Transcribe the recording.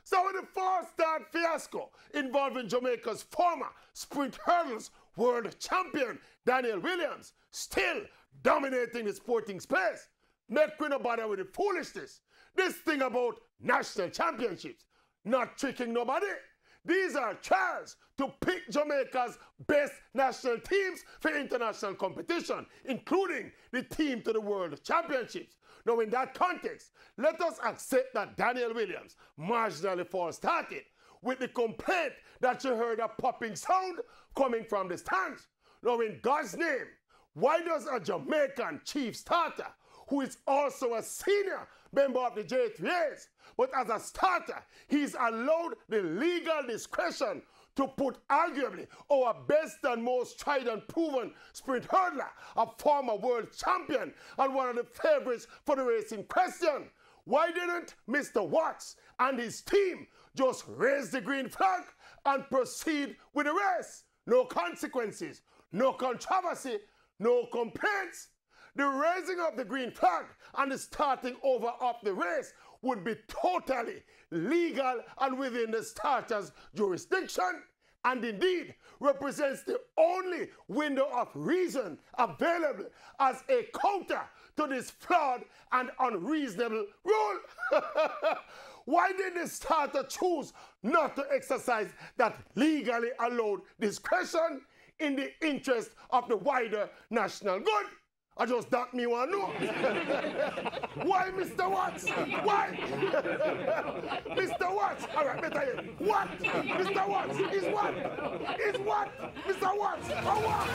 So with the false start fiasco involving Jamaica's former sprint hurdles world champion Daniel Williams still dominating the sporting space, make we no bother with the foolishness. This thing about national championships, not tricking nobody. These are trials to pick Jamaica's best national teams for international competition, including the team to the World Championships. Now, in that context, let us accept that Daniel Williams marginally false started with the complaint that you heard a popping sound coming from the stands. Now, in God's name, why does a Jamaican chief starter, who is also a senior member of the J3As, but as a starter, he's allowed the legal discretion to put arguably our best and most tried and proven sprint hurdler, a former world champion and one of the favorites for the race in question? Why didn't Mr. Watts and his team just raise the green flag and proceed with the race? No consequences, no controversy, no complaints. The raising of the green flag and the starting over of the race would be totally legal and within the starter's jurisdiction, and indeed represents the only window of reason available as a counter to this flawed and unreasonable rule. Why did the starter choose not to exercise that legally allowed discretion in the interest of the wider national good? I just that me want to know. Why, Mr. Watts? Why? Mr. Watts. All right, better yet. What? Mr. Watts is what? Is what? Mr. Watts. Or what?